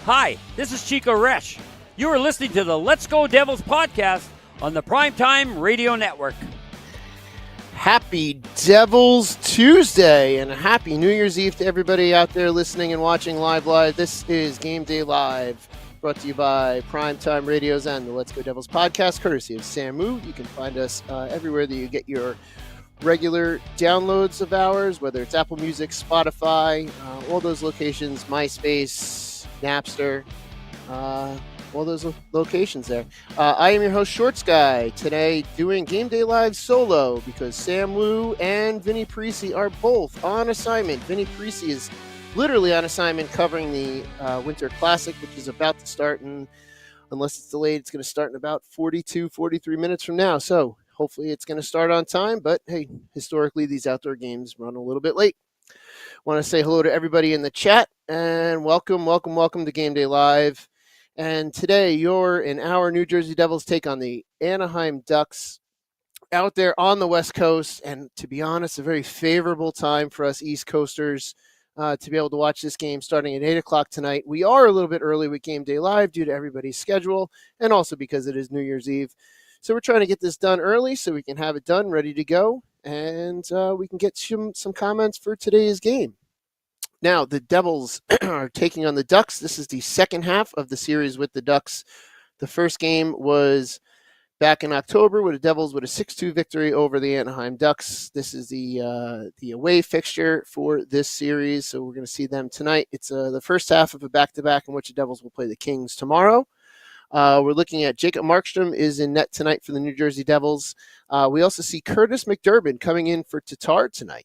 Hi, this is Chico Resch. You are listening to the Let's Go Devils podcast on the Primetime Radio Network. Happy Devils Tuesday and a happy New Year's Eve to everybody out there listening and watching live. This is Game Day Live, brought to you by Primetime Radios and the Let's Go Devils podcast, courtesy of Samu. You can find us everywhere that you get your regular downloads of ours, whether it's Apple Music, Spotify, all those locations, MySpace, Napster, all those locations there. I am your host, Shorts Guy, today doing Game Day Live solo because Sam Wu and Vinny Parisi are both on assignment. Vinny Parisi is literally on assignment covering the Winter Classic, which is about to start, and unless it's delayed, it's going to start in about 42, 43 minutes from now. So hopefully it's going to start on time, but hey, historically these outdoor games run a little bit late. Want to say hello to everybody in the chat and welcome to Game Day Live. And today you're in our New Jersey Devils take on the Anaheim Ducks out there on the West Coast. And to be honest, a very favorable time for us East Coasters to be able to watch this game starting at 8 o'clock tonight. We are a little bit early with Game Day Live due to everybody's schedule and also because it is New Year's Eve. So we're trying to get this done early so we can have it done, ready to go, and we can get some comments for today's game. Now, the Devils are taking on the Ducks. This is the second half of the series with the Ducks. The first game was back in October with the Devils with a 6-2 victory over the Anaheim Ducks. This is the away fixture for this series, so we're going to see them tonight. It's the first half of a back-to-back in which the Devils will play the Kings tomorrow. We're looking at Jacob Markstrom is in net tonight for the New Jersey Devils. We also see Curtis McDermott coming in for Tatar tonight.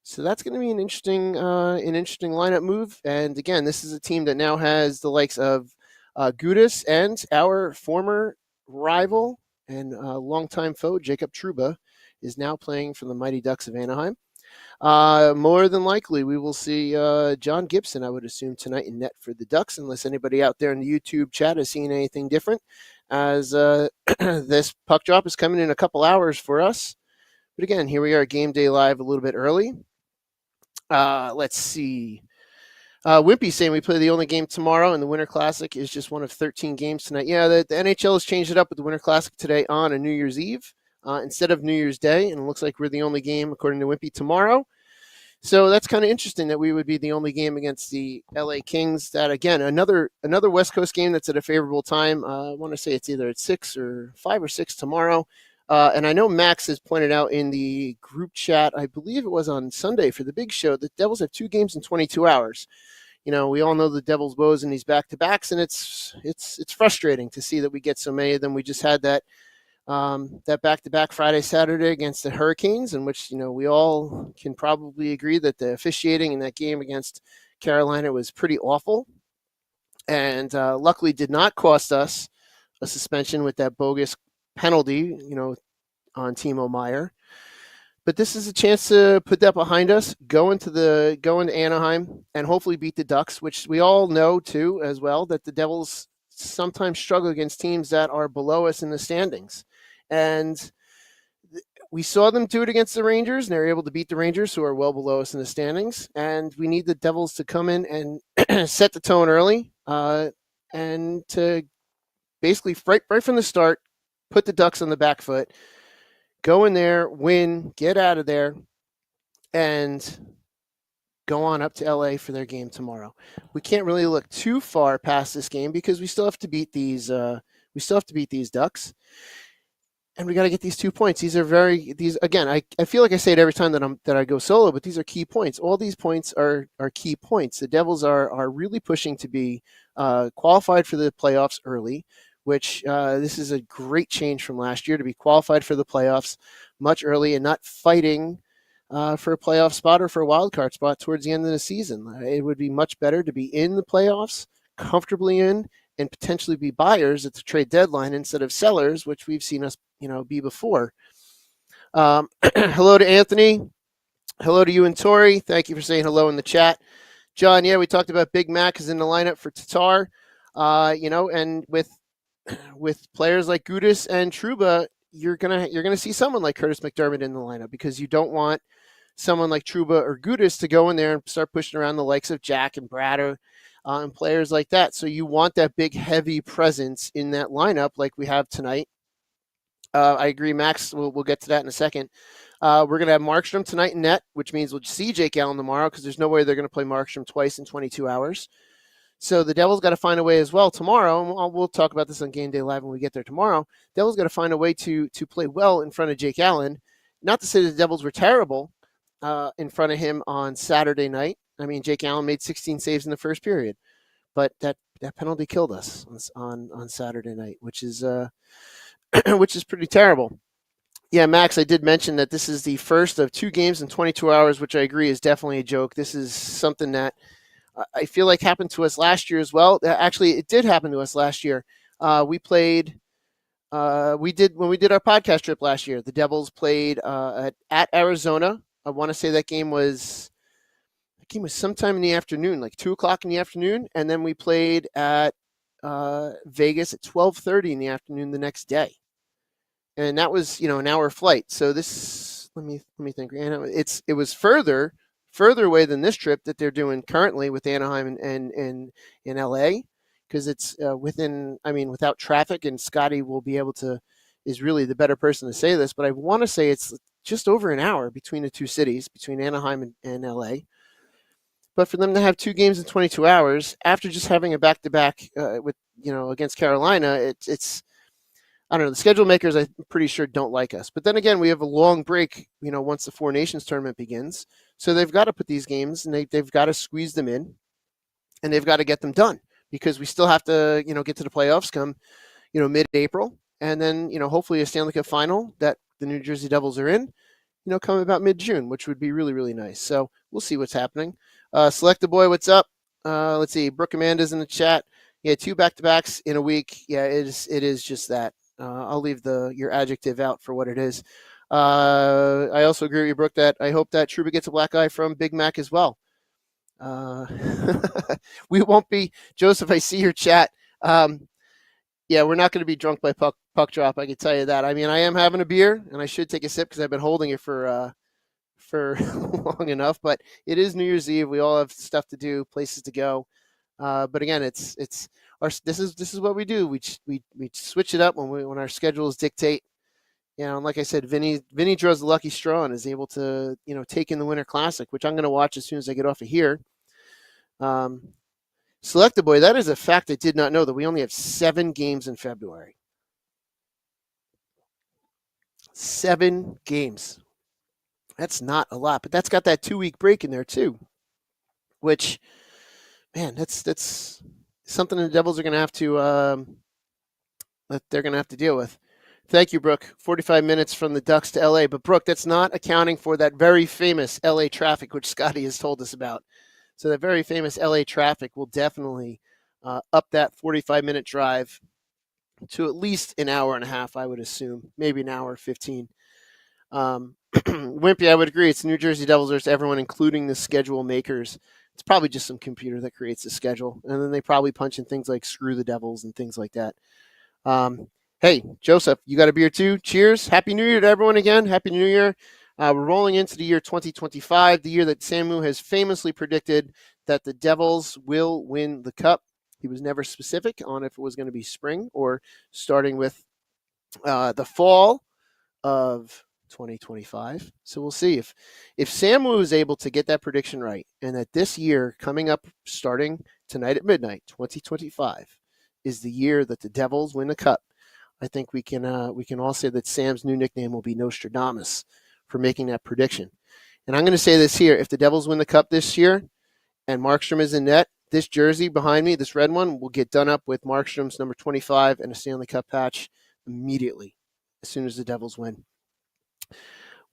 So that's going to be an interesting lineup move. And again, this is a team that now has the likes of Gudas and our former rival and longtime foe, Jacob Trouba, is now playing for the Mighty Ducks of Anaheim. More than likely, we will see John Gibson, I would assume, tonight in net for the Ducks, unless anybody out there in the YouTube chat has seen anything different, as this puck drop is coming in a couple hours for us. But again, here we are, Game Day Live a little bit early. Let's see. Wimpy saying we play the only game tomorrow, and the Winter Classic is just one of 13 games tonight. Yeah, the NHL has changed it up with the Winter Classic today on a New Year's Eve instead of New Year's Day, and it looks like we're the only game, according to Wimpy, tomorrow. So that's kind of interesting that we would be the only game against the LA Kings. That, again, another West Coast game that's at a favorable time. I want to say it's either at 5 or 6 tomorrow. And I know Max has pointed out in the group chat, I believe it was on Sunday for the big show, the Devils have 2 games in 22 hours. You know, we all know the Devils' woes in these back-to-backs, and it's frustrating to see that we get so many of them. We just had that back-to-back Friday, Saturday against the Hurricanes, in which, you know, we all can probably agree that the officiating in that game against Carolina was pretty awful, and luckily did not cost us a suspension with that bogus penalty, you know, on Timo Meier. But this is a chance to put that behind us, go into Anaheim, and hopefully beat the Ducks, which we all know too as well that the Devils sometimes struggle against teams that are below us in the standings. And we saw them do it against the Rangers, and they were able to beat the Rangers, who are well below us in the standings. And we need the Devils to come in and set the tone early, and to basically right from the start, put the Ducks on the back foot, go in there, win, get out of there, and go on up to LA for their game tomorrow. We can't really look too far past this game because we still have to beat these. Ducks, and we got to get these 2 points. Again. I feel like I say it every time that I go solo, but these are key points. All these points are key points. The Devils are really pushing to be qualified for the playoffs early, which this is a great change from last year to be qualified for the playoffs much early and not fighting for a playoff spot or for a wild card spot towards the end of the season. It would be much better to be in the playoffs, comfortably in, and potentially be buyers at the trade deadline instead of sellers, which we've seen us, be before. Hello to Anthony. Hello to you and Tori. Thank you for saying hello in the chat. John, yeah, we talked about Big Mac is in the lineup for Tatar, and with players like Gudas and Trouba, you're gonna see someone like Curtis McDermott in the lineup because you don't want someone like Trouba or Gudas to go in there and start pushing around the likes of Jack and Bratter. and players like that. So you want that big, heavy presence in that lineup like we have tonight. I agree, Max. We'll get to that in a second. We're going to have Markstrom tonight in net, which means we'll see Jake Allen tomorrow because there's no way they're going to play Markstrom twice in 22 hours. So the Devils got to find a way as well tomorrow, and we'll talk about this on Game Day Live when we get there tomorrow. Devils got to find a way to play well in front of Jake Allen. Not to say that the Devils were terrible in front of him on Saturday night. I mean, Jake Allen made 16 saves in the first period, but that penalty killed us on Saturday night, which is which is pretty terrible. Yeah, Max, I did mention that this is the first of 2 games in 22 hours, which I agree is definitely a joke. This is something that I feel like happened to us last year as well. Actually, it did happen to us last year. When we did our podcast trip last year. The Devils played at Arizona. I want to say that game was sometime in the afternoon, like 2:00 in the afternoon, and then we played at Vegas at 12:30 in the afternoon the next day, and that was an hour flight. So this, let me think. It was further away than this trip that they're doing currently with Anaheim and in LA, because it's without traffic, and Scotty will be able to, is really the better person to say this, but I want to say it's just over an hour between the two cities, between Anaheim and LA. But for them to have 2 games in 22 hours after just having a back-to-back with against Carolina, it's I don't know. The schedule makers, I'm pretty sure, don't like us. But then again, we have a long break, once the Four Nations tournament begins. So they've got to put these games, and they've got to squeeze them in, and they've got to get them done, because we still have to, get to the playoffs come, mid-April, and then, hopefully a Stanley Cup final that the New Jersey Devils are in, come about mid-June, which would be really, really nice. So we'll see what's happening. Select the boy, what's up? Let's see. Brooke Amanda's in the chat. Yeah, 2 back-to-backs in a week. Yeah, it is just that. I'll leave your adjective out for what it is. I also agree with you, Brooke, that I hope that Trouba gets a black eye from Big Mac as well. We won't be, Joseph, I see your chat. Yeah, we're not going to be drunk by puck drop, I can tell you that. I mean, I am having a beer, and I should take a sip because I've been holding it for long enough. But it is New Year's Eve. We all have stuff to do, places to go. But again, this is what we do. We switch it up when our schedules dictate. And like I said, Vinny draws the lucky straw and is able to take in the Winter Classic, which I'm going to watch as soon as I get off of here. Select the boy. That is a fact I did not know, that we only have 7 games in February. 7 games. That's not a lot, but that's got that 2-week break in there too, which, man, that's something the Devils are going to have to that they're going to have to deal with. Thank you, Brooke. 45 minutes from the Ducks to LA, but Brooke, that's not accounting for that very famous LA traffic, which Scotty has told us about. So that very famous LA traffic will definitely up that 45-minute drive to at least an hour and a half, I would assume, maybe an hour 15. Wimpy, I would agree. It's New Jersey Devils versus everyone, including the schedule makers. It's probably just some computer that creates the schedule, and then they probably punch in things like "screw the Devils" and things like that. Hey, Joseph, you got a beer too? Cheers! Happy New Year to everyone again. Happy New Year. We're rolling into the year 2025, the year that Samu has famously predicted that the Devils will win the Cup. He was never specific on if it was going to be spring or starting with the fall of 2025. So we'll see if Samu is able to get that prediction right, and that this year coming up, starting tonight at midnight, 2025, is the year that the Devils win the Cup. I think we can all say that Sam's new nickname will be Nostradamus for making that prediction. And I'm going to say this here: if the Devils win the Cup this year and Markstrom is in net, this jersey behind me, this red one, will get done up with Markstrom's number 25 and a Stanley Cup patch immediately as soon as the Devils win.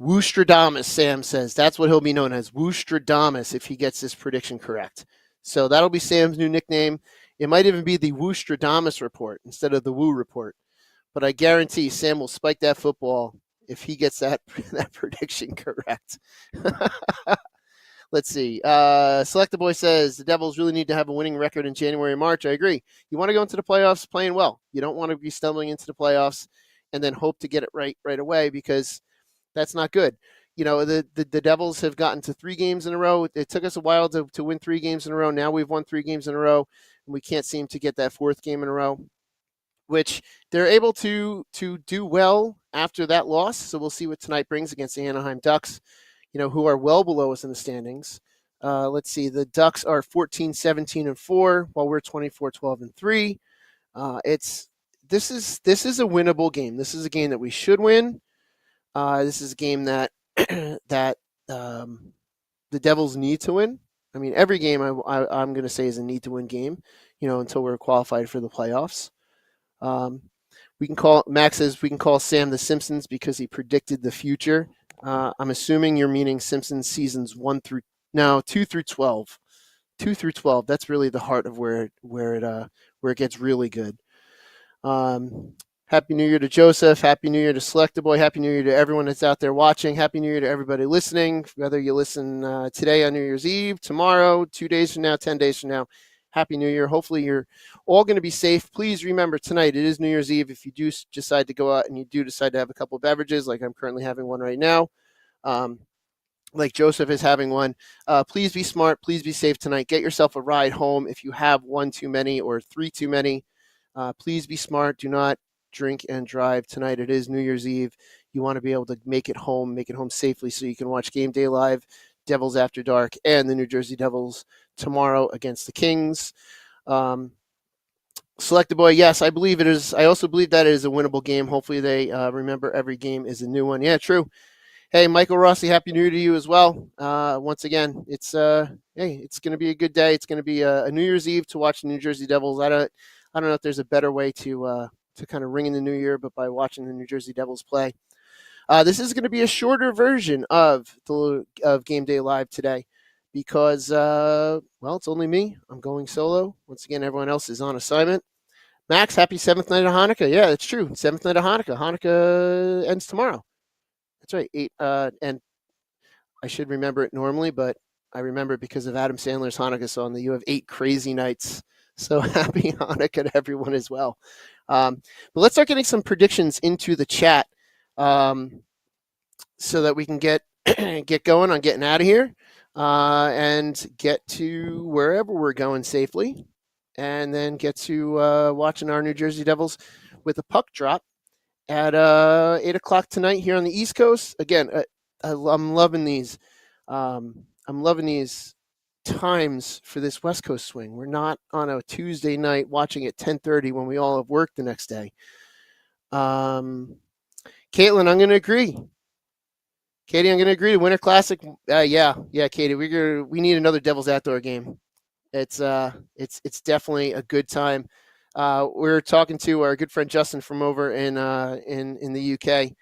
Woostradamus, Sam says. That's what he'll be known as, Woostradamus, if he gets this prediction correct. So that'll be Sam's new nickname. It might even be the Woostradamus report instead of the Woo report. But I guarantee Sam will spike that football if he gets that prediction correct. Let's see. Select the Boy says the Devils really need to have a winning record in January and March. I agree. You want to go into the playoffs playing well. You don't want to be stumbling into the playoffs and then hope to get it right away, because that's not good. the Devils have gotten to 3 games in a row. It took us a while to win 3 games in a row. Now we've won 3 games in a row, and we can't seem to get that 4th game in a row, which they're able to do well after that loss. So we'll see what tonight brings against the Anaheim Ducks, who are well below us in the standings. Let's see. The Ducks are 14, 17, and 4, while we're 24, 12, and 3. This is a winnable game. This is a game that we should win. This is a game that that the Devils need to win. I mean, every game I'm going to say is a need to win game, until we're qualified for the playoffs. Max says we can call Sam the Simpsons because he predicted the future. I'm assuming you're meaning Simpsons seasons 2 through 12. 2 through 12. That's really the heart of where it gets really good. Happy New Year to Joseph. Happy New Year to Selectaboy. Happy New Year to everyone that's out there watching. Happy New Year to everybody listening, whether you listen today on New Year's Eve, tomorrow, 2 days from now, 10 days from now. Happy New Year. Hopefully you're all going to be safe. Please remember tonight, it is New Year's Eve. If you do decide to go out and you do decide to have a couple of beverages, like I'm currently having one right now, like Joseph is having one, please be smart. Please be safe tonight. Get yourself a ride home. If you have 1 too many or 3 too many, please be smart. Do not drink and drive tonight. It is New Year's Eve. You want to be able to make it home safely so you can watch Game Day Live, Devils After Dark, and the New Jersey Devils tomorrow against the Kings. Selected Boy, yes, I believe it is. I also believe that it is a winnable game. Hopefully they remember every game is a new one. Yeah, true. Hey, Michael Rossi, Happy New Year to you as well. Once again, it's going to be a good day. It's going to be a New Year's Eve to watch the New Jersey Devils. I don't know if there's a better way to kind of ring in the new year, but by watching the New Jersey Devils play. This is going to be a shorter version of Game Day Live today because, it's only me. I'm going solo. Once again, everyone else is on assignment. Max, happy 7th night of Hanukkah. Yeah, that's true. 7th night of Hanukkah. Hanukkah ends tomorrow. That's right. 8, and I should remember it normally, but I remember it because of Adam Sandler's Hanukkah song that you have 8 crazy nights. So happy Hanukkah to everyone as well. But let's start getting some predictions into the chat so that we can get going on getting out of here and get to wherever we're going safely, and then get to watching our New Jersey Devils with a puck drop at 8 o'clock tonight here on the East Coast. Again, I'm loving these. I'm loving these times for this West Coast swing. We're not on a Tuesday night watching at 10:30 when we all have work the next day. Caitlin, I'm going to agree. Katie, I'm going to agree. The Winter Classic, yeah, Katie, we need another Devils outdoor game. It's definitely a good time. We're talking to our good friend Justin from over in the UK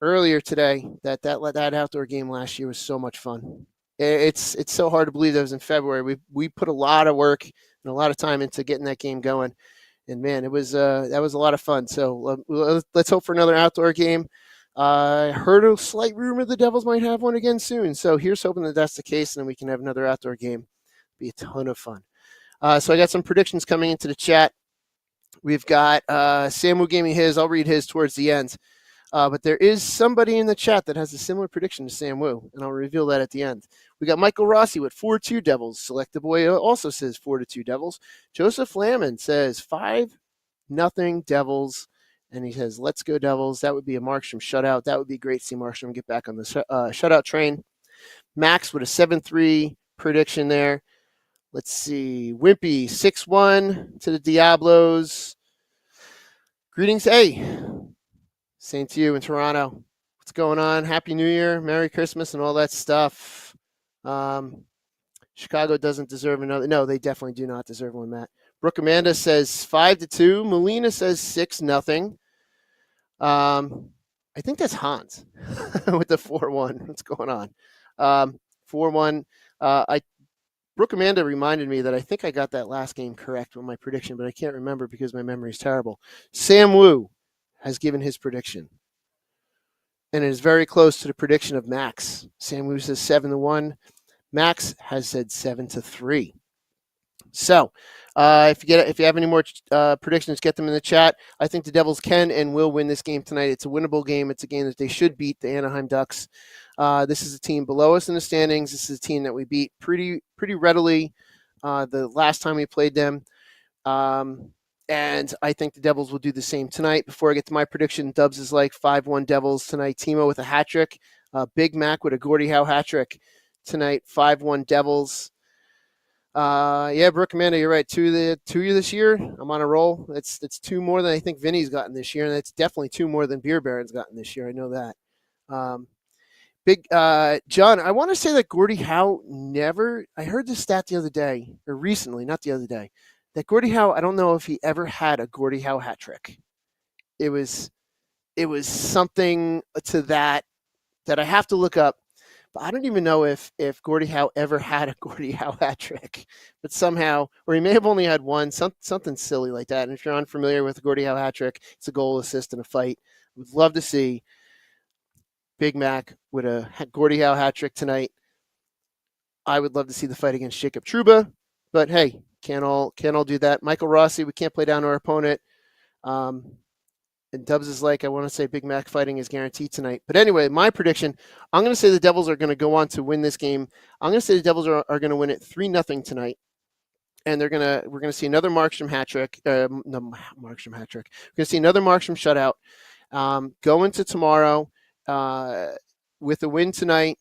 earlier today. That outdoor game last year was so much fun. It's so hard to believe that was in February. We put a lot of work and a lot of time into getting that game going, and man, that was a lot of fun. So let's hope for another outdoor game. I heard a slight rumor the Devils might have one again soon. So here's hoping that that's the case, and then we can have another outdoor game. Be a ton of fun. So I got some predictions coming into the chat. We've got Samu gave me his. I'll read his towards the end. But there is somebody in the chat that has a similar prediction to Sam Wu, and I'll reveal that at the end. We got Michael Rossi with 4-2 Devils. Selected Boy also says 4-2 Devils. Joseph Lamon says 5-0 Devils, and he says, let's go Devils. That would be a Markstrom shutout. That would be great to see Markstrom get back on the shutout train. Max with a 7-3 prediction there. Let's see. Wimpy, 6-1 to the Diablos. Greetings. Hey. Same to you in Toronto. What's going on? Happy New Year, Merry Christmas, and all that stuff. Chicago doesn't deserve another. No, they definitely do not deserve one, Matt. Brooke Amanda says 5-2. Melina says 6-0. I think that's Hans with the 4-1. What's going on? 4-1. Brooke Amanda reminded me that I think I got that last game correct with my prediction, but I can't remember because my memory is terrible. Sam Wu has given his prediction, and it is very close to the prediction of Max. Sam Wu says 7-1. Max has said 7-3. So if you have any more predictions, get them in the chat. I think the Devils can and will win this game tonight. It's a winnable game. It's a game that they should beat the Anaheim Ducks. This is a team below us in the standings. This is a team that we beat pretty readily the last time we played them. And I think the Devils will do the same tonight. Before I get to my prediction, Dubs is like 5-1 Devils tonight. Timo with a hat trick. Big Mac with a Gordie Howe hat trick tonight. 5-1 Devils. Yeah, Brooke, Amanda, you're right. Two this year. I'm on a roll. It's two more than I think Vinny's gotten this year, and it's definitely two more than Beer Baron's gotten this year. I know that. Big John, I want to say that Gordie Howe never. I heard this stat the other day, or recently, not the other day, that Gordie Howe. I don't know if he ever had a Gordie Howe hat trick. It was something to that I have to look up. But I don't even know if Gordie Howe ever had a Gordie Howe hat trick, but somehow, or he may have only had one, something silly like that. And if you're unfamiliar with the Gordie Howe hat trick, it's a goal, assist, and a fight. Would love to see Big Mac with a Gordie Howe hat trick tonight. I would love to see the fight against Jacob Trouba, but hey, can't all do that. Michael Rossi, we can't play down our opponent. And Dubs is like, I want to say Big Mac fighting is guaranteed tonight. But anyway, my prediction, I'm going to say the Devils are going to go on to win this game. I'm going to say the Devils are going to win it 3-0 tonight. And we're going to see another Markstrom hat trick. Markstrom hat trick. We're going to see another Markstrom shutout. Go into tomorrow with a win tonight,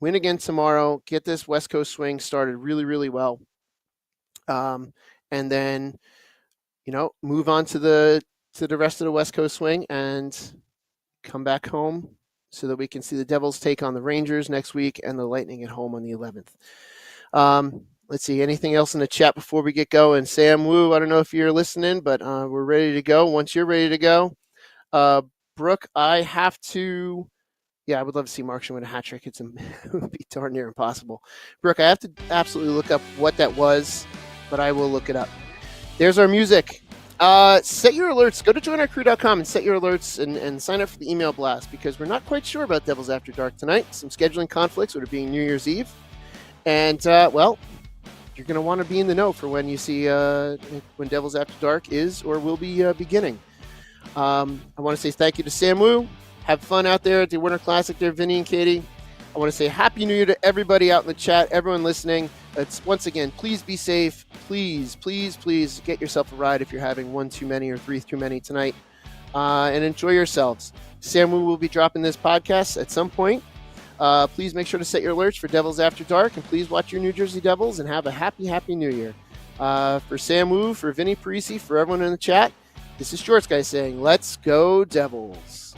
win again tomorrow, get this West Coast swing started really, really well. And then, move on to the rest of the West Coast swing and come back home so that we can see the Devils take on the Rangers next week and the Lightning at home on the 11th. Let's see, anything else in the chat before we get going? Sam Wu, I don't know if you're listening, but we're ready to go. Once you're ready to go, Brooke, I have to. Yeah, I would love to see Markstrom with a hat trick. It would be darn near impossible. Brooke, I have to absolutely look up what that was, but I will look it up. There's our music. Set your alerts. Go to joinourcrew.com and set your alerts and sign up for the email blast because we're not quite sure about Devils After Dark tonight. Some scheduling conflicts with it being New Year's Eve. And, you're going to want to be in the know for when you see when Devils After Dark is or will be beginning. I want to say thank you to Sam Wu. Have fun out there at the Winter Classic there, Vinny and Katie. I want to say Happy New Year to everybody out in the chat, everyone listening. Once again, please be safe. Please, please, please get yourself a ride if you're having one too many or three too many tonight. And enjoy yourselves. Sam Wu will be dropping this podcast at some point. Please make sure to set your alerts for Devils After Dark. And please watch your New Jersey Devils and have a happy, happy New Year. For Sam Wu, for Vinny Parisi, for everyone in the chat, this is Shorts Guy saying, let's go Devils.